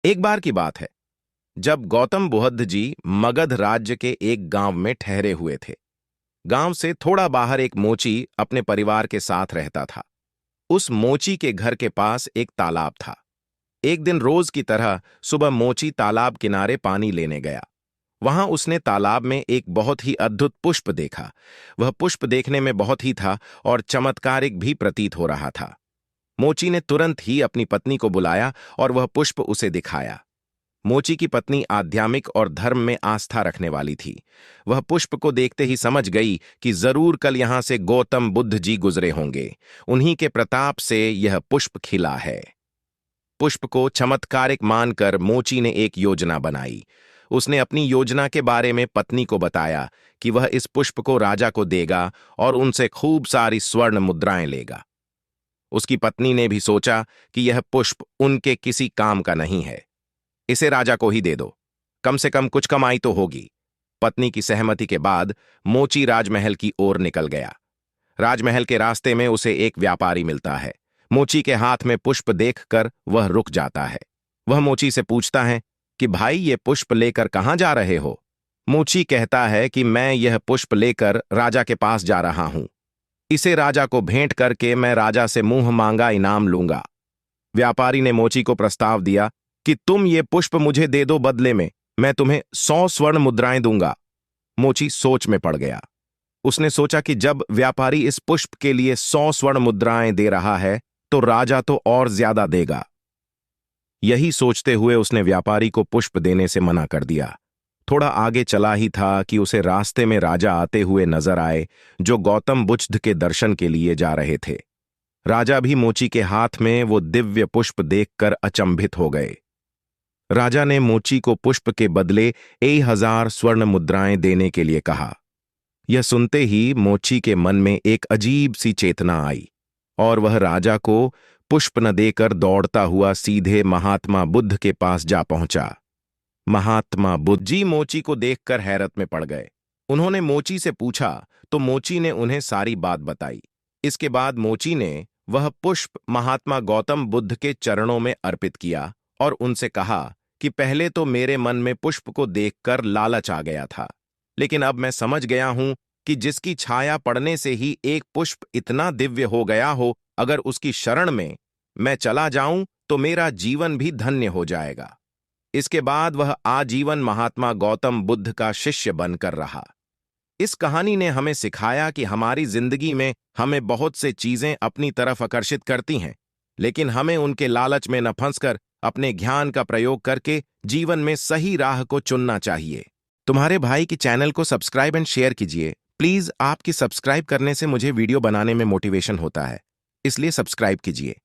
एक बार की बात है जब गौतम बुद्ध जी मगध राज्य के एक गांव में ठहरे हुए थे। गांव से थोड़ा बाहर एक मोची अपने परिवार के साथ रहता था। उस मोची के घर के पास एक तालाब था। एक दिन रोज की तरह सुबह मोची तालाब किनारे पानी लेने गया। वहां उसने तालाब में एक बहुत ही अद्भुत पुष्प देखा। वह पुष्प देखने में बहुत ही था और चमत्कारिक भी प्रतीत हो रहा था। मोची ने तुरंत ही अपनी पत्नी को बुलाया और वह पुष्प उसे दिखाया। मोची की पत्नी आध्यात्मिक और धर्म में आस्था रखने वाली थी। वह पुष्प को देखते ही समझ गई कि जरूर कल यहां से गौतम बुद्ध जी गुजरे होंगे। उन्हीं के प्रताप से यह पुष्प खिला है। पुष्प को चमत्कारिक मानकर मोची ने एक योजना बनाई। उसने अपनी योजना के बारे में पत्नी को बताया कि वह इस पुष्प को राजा को देगा और उनसे खूब सारी स्वर्ण मुद्राएं लेगा। उसकी पत्नी ने भी सोचा कि यह पुष्प उनके किसी काम का नहीं है, इसे राजा को ही दे दो, कम से कम कुछ कमाई तो होगी। पत्नी की सहमति के बाद मोची राजमहल की ओर निकल गया। राजमहल के रास्ते में उसे एक व्यापारी मिलता है। मोची के हाथ में पुष्प देखकर वह रुक जाता है। वह मोची से पूछता है कि भाई, ये पुष्प लेकर कहां जा रहे हो? मोची कहता है कि मैं यह पुष्प लेकर राजा के पास जा रहा हूं। इसे राजा को भेंट करके मैं राजा से मुंह मांगा इनाम लूंगा। व्यापारी ने मोची को प्रस्ताव दिया कि तुम ये पुष्प मुझे दे दो, बदले में मैं तुम्हें 100 स्वर्ण मुद्राएं दूंगा। मोची सोच में पड़ गया। उसने सोचा कि जब व्यापारी इस पुष्प के लिए 100 स्वर्ण मुद्राएं दे रहा है तो राजा तो और ज्यादा देगा। यही सोचते हुए उसने व्यापारी को पुष्प देने से मना कर दिया। थोड़ा आगे चला ही था कि उसे रास्ते में राजा आते हुए नजर आए, जो गौतम बुद्ध के दर्शन के लिए जा रहे थे। राजा भी मोची के हाथ में वो दिव्य पुष्प देखकर अचंभित हो गए। राजा ने मोची को पुष्प के बदले 1000 स्वर्ण मुद्राएं देने के लिए कहा। यह सुनते ही मोची के मन में एक अजीब सी चेतना आई और वह राजा को पुष्प न देकर दौड़ता हुआ सीधे महात्मा बुद्ध के पास जा पहुंचा। महात्मा बुद्ध जी मोची को देखकर हैरत में पड़ गए। उन्होंने मोची से पूछा तो मोची ने उन्हें सारी बात बताई। इसके बाद मोची ने वह पुष्प महात्मा गौतम बुद्ध के चरणों में अर्पित किया और उनसे कहा कि पहले तो मेरे मन में पुष्प को देखकर लालच आ गया था, लेकिन अब मैं समझ गया हूं कि जिसकी छाया पड़ने से ही एक पुष्प इतना दिव्य हो गया हो, अगर उसकी शरण में मैं चला जाऊं तो मेरा जीवन भी धन्य हो जाएगा। इसके बाद वह आजीवन महात्मा गौतम बुद्ध का शिष्य बनकर रहा। इस कहानी ने हमें सिखाया कि हमारी जिंदगी में हमें बहुत से चीजें अपनी तरफ आकर्षित करती हैं, लेकिन हमें उनके लालच में न फंसकर अपने ज्ञान का प्रयोग करके जीवन में सही राह को चुनना चाहिए। तुम्हारे भाई की चैनल को सब्सक्राइब एंड शेयर कीजिए प्लीज। आपकी सब्सक्राइब करने से मुझे वीडियो बनाने में मोटिवेशन होता है, इसलिए सब्सक्राइब कीजिए।